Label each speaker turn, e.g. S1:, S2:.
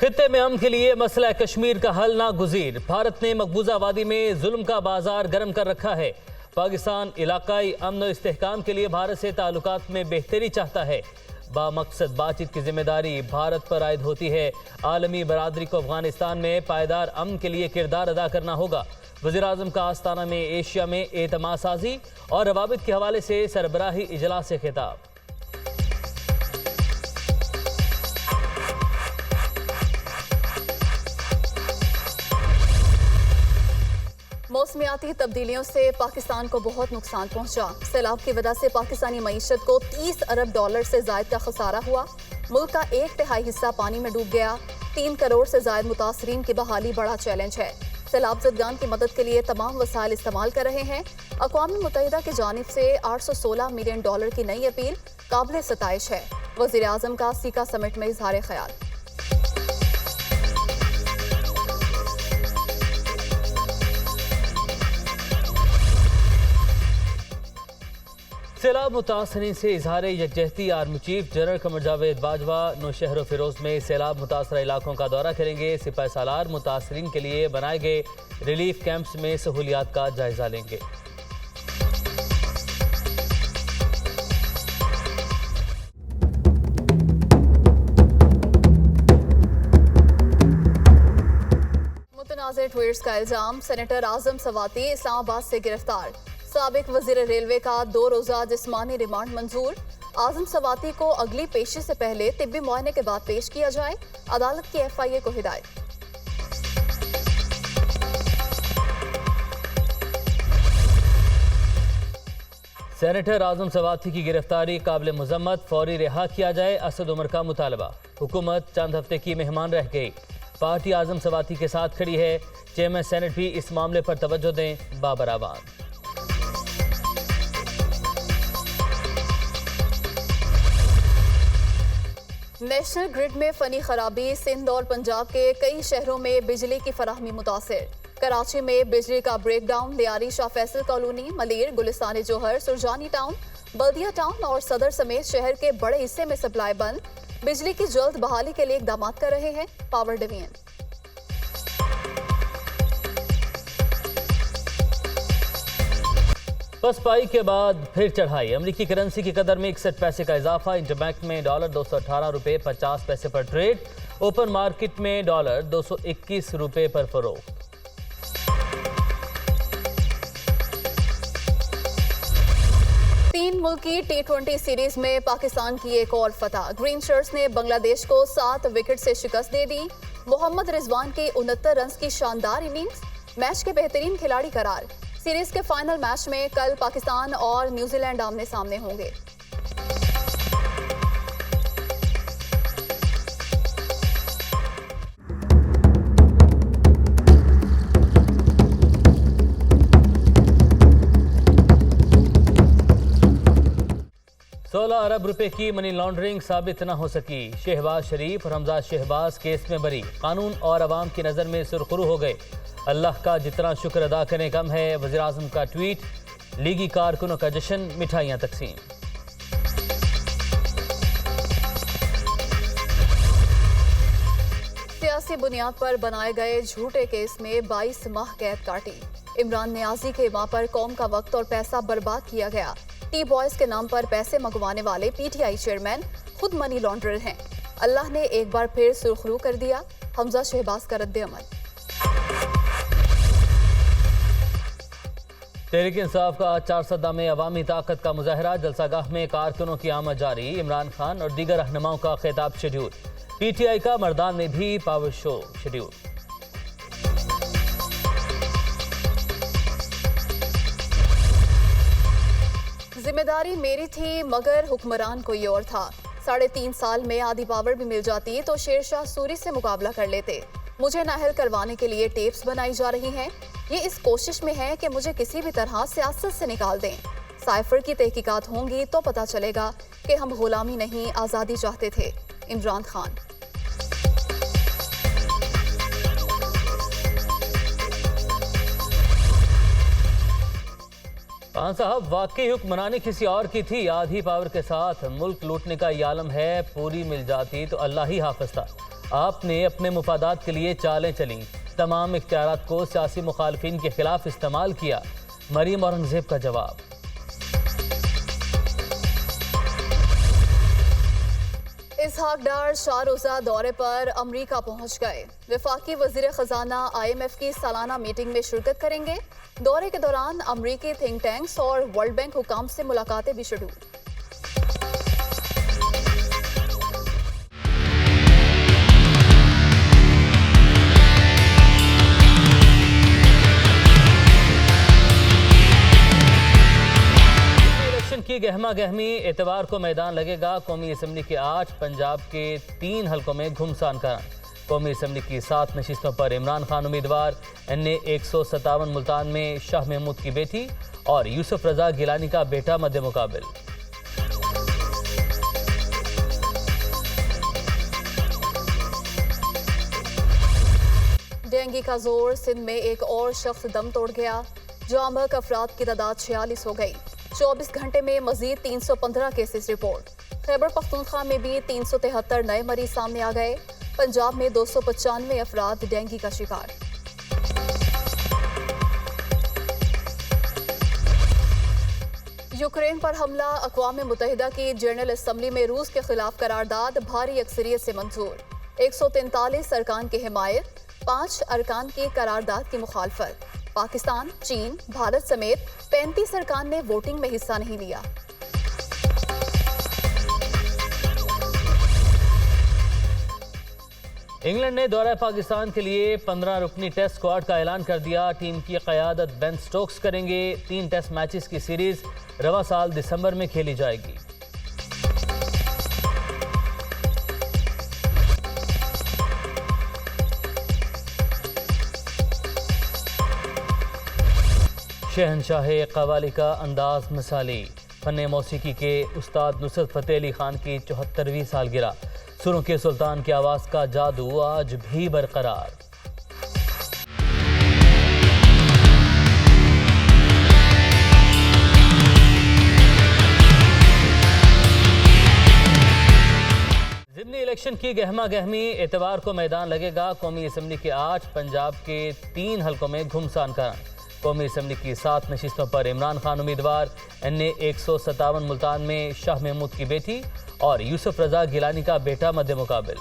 S1: खित्ते में अमन के लिए मसला कश्मीर का हल नागुज़ीर। भारत ने मकबूजा वादी में जुल्म का बाजार गर्म कर रखा है। पाकिस्तान इलाकाई अमन और इस्तेहकाम के लिए भारत से ताल्लुकात में बेहतरी चाहता है। बामकसद बातचीत की जिम्मेदारी भारत पर आयद होती है। आलमी बरादरी को अफगानिस्तान में पायदार अमन के लिए किरदार अदा करना होगा। वज़ीर-ए-आज़म का आस्ताना में एशिया में एतमाद साजी और रवाबित के हवाले से सरबराही इजलास से खिताब।
S2: मौसमियाती तब्दीलियों से पाकिस्तान को बहुत नुकसान पहुंचा। सैलाब की वजह से पाकिस्तानी मईशत को 30 अरब डॉलर से जायद का खसारा हुआ। मुल्क का 1/3 हिस्सा पानी में डूब गया। 3 करोड़ से जायद मुतासरीन की बहाली बड़ा चैलेंज है। सैलाब ज़दगान की मदद के लिए तमाम वसाइल इस्तेमाल कर रहे हैं। अक़वाम मुत्तहिदा की जानिब से 816 मिलियन डॉलर की नई अपील काबिल सताइश है। वज़ीर-ए-आज़म का सीका समिट में इज़हार ख्याल।
S1: सैलाब मुतासरीन से इजहार यकजहती। Army chief general Qamar Javed Bajwa Nowshahr और फिरोज में सैलाब मुतासरा इलाकों का दौरा करेंगे। सिपाही सालार मुतासरीन के लिए बनाए गए रिलीफ कैंप्स में सहूलियात का जायजा लेंगे।
S2: मुतनाज़िर ट्वीट्स का इल्जाम। सेनेटर आजम सवाती इस्लामाबाद से गिरफ्तार। साबिक वजीर रेलवे का 2 रोज़ा जिस्मानी रिमांड मंजूर। आजम सवाती को अगली पेशी से पहले तिब्बी मुआयने के बाद पेश किया जाए। अदालत की FIA को हिदायत।
S1: सेनेटर आजम सवाती की गिरफ्तारी काबिल मजम्मत। फौरी रिहा किया जाए असद उमर का मुतालबा। हुकूमत चंद हफ्ते की मेहमान रह गई। पार्टी आजम सवाती के साथ खड़ी है। चेयरमैन सेनेट भी इस मामले पर तवज्जो दें। बाबर आवान।
S2: नेशनल ग्रिड में फनी खराबी। सिंध और पंजाब के कई शहरों में बिजली की फराहमी मुतासिर। कराची में बिजली का ब्रेकडाउन। लियारी शाह फैसल कॉलोनी, मलीर, गुलिस्तान जोहर, सुरजानी टाउन, बल्दिया टाउन और सदर समेत शहर के बड़े हिस्से में सप्लाई बंद। बिजली की जल्द बहाली के लिए इकदाम कर रहे हैं पावर डिवीजन।
S1: पसपाई के बाद फिर चढ़ाई। अमरीकी करेंसी की कदर में 61 पैसे का इजाफा। इंटरबैंक में डॉलर 218 रुपये 50 पैसे पर ट्रेड। ओपन मार्केट में डॉलर 221 रुपये पर फरोख्त।
S2: तीन मुल्की T20 सीरीज में पाकिस्तान की एक और फतह। ग्रीन शर्ट्स ने बांग्लादेश को 7 विकेट से शिकस्त दे दी। मोहम्मद रिजवान की 69 रन की शानदार इनिंग्स मैच के बेहतरीन खिलाड़ी करार। सीरीज के फाइनल मैच में कल पाकिस्तान और न्यूजीलैंड आमने सामने होंगे।
S1: $16 अरब की मनी लॉन्ड्रिंग साबित न हो सकी। शहबाज शरीफ और हमजा शहबाज केस में बरी। कानून और अवाम की नज़र में सुरखरू हो गए। अल्लाह का जितना शुक्र अदा करें कम है। वज़ीर-ए-आज़म का ट्वीट। लीगी कारकुनों का जश्न, मिठाइयाँ तकसीम।
S2: सियासी बुनियाद पर बनाए गए झूठे केस में 22 माह कैद काटी। इमरान नियाजी के मां पर कौम का वक्त और पैसा बर्बाद किया गया। टी बॉयज के नाम पर पैसे मंगवाने वाले PTI चेयरमैन खुद मनी लॉन्ड्रर हैं। अल्लाह ने एक बार फिर सुरखरू कर दिया। हमजा शहबाज का रद्द-ए-अमल।
S1: तहरीक इंसाफ का 4 सदा में अवामी ताकत का मुजाहरा। जलसागाह में कारकुनों की आमद जारी। इमरान खान और दीगर रहनुमाओं का खिताब शेड्यूल। PTI का मर्दान में भी पावर शो शेड्यूल।
S2: जिम्मेदारी मेरी थी मगर हुक्मरान कोई और था। 3.5 साल में आधी पावर भी मिल जाती तो शेरशाह सूरी से मुकाबला कर लेते। मुझे नाअहल करवाने के लिए टेप्स बनाई जा रही हैं। ये इस कोशिश में है कि मुझे किसी भी तरह सियासत से निकाल दें। साइफर की तहकीकात होंगी तो पता चलेगा कि हम गुलामी नहीं आज़ादी चाहते थे। इमरान खान।
S1: खान साहब, वाकई हुक्मरानी किसी और की थी। आधी पावर के साथ मुल्क लूटने का ये आलम है। पूरी मिल जाती तो अल्लाह ही हाफिज था। आपने अपने मुफादात के लिए चालें चली, तमाम इख्तियारात को सियासी मुखालफिन के खिलाफ इस्तेमाल किया। मरीम औरंगजेब का जवाब।
S2: इसहाक डार 4 रोज़ा दौरे पर अमरीका पहुंच गए। वफाकी वज़ीर ख़जाना IMF की सालाना मीटिंग में शिरकत करेंगे। दौरे के दौरान अमरीकी थिंक टैंक्स और वर्ल्ड बैंक हुकाम से मुलाकातें भी शेड्यूल।
S1: की गहमा गहमी एतवार को मैदान लगेगा। कौमी असम्बली के 8, पंजाब के 3 हलकों में घुमसान का रंग। कौमी असम्बली की 7 नशिस्तों पर इमरान खान उम्मीदवार, NA 157 मुल्तान में शाह महमूद की बेटी और यूसुफ रजा गिलानी का बेटा मध्य मुकाबिल।
S2: डेंगू का जोर, सिंध में एक और शख्स दम तोड़ गया। जामक अफराद की तादाद 46 हो गई। 24 घंटे में मजीद 315 केसेस रिपोर्ट। खैबर पख्तूनख्वा में भी 373 नए मरीज सामने आ गए। पंजाब में 295 अफराद डेंगू का शिकार। यूक्रेन पर हमला, अक़वाम मुत्तहिदा की जनरल असम्बली में रूस के खिलाफ करारदाद भारी अक्सरियत से मंजूर। 143 अरकान की हिमायत, 5 अरकान की करारदाद की मुखालफत। पाकिस्तान, चीन, भारत समेत 35 अरकान ने वोटिंग में हिस्सा नहीं लिया।
S1: इंग्लैंड ने दौरा पाकिस्तान के लिए 15 रुकनी टेस्ट स्क्वाड का ऐलान कर दिया। टीम की क़यादत बेन स्टोक्स करेंगे। 3 टेस्ट मैचेस की सीरीज रवा साल दिसंबर में खेली जाएगी। शहनशाह कव्वाली का अंदाज मिसाली। फन मौसीकी के उस्ताद नुसरत फ़तेह अली खान की 74वीं सालगिरह। सुरों के सुल्तान की आवाज़ का जादू आज भी बरकरार। ज़िमनी इलेक्शन की गहमा गहमी एतवार को मैदान लगेगा। कौमी असम्बली के 8, पंजाब के 3 हलकों में घुमसान का रंग। कौमी असम्बली की 7 नशिस्तों पर इमरान खान उम्मीदवार, NA 157 मुल्तान में शाह महमूद की बेटी और यूसुफ रजा गिलानी का बेटा मध्य मुकाबिल।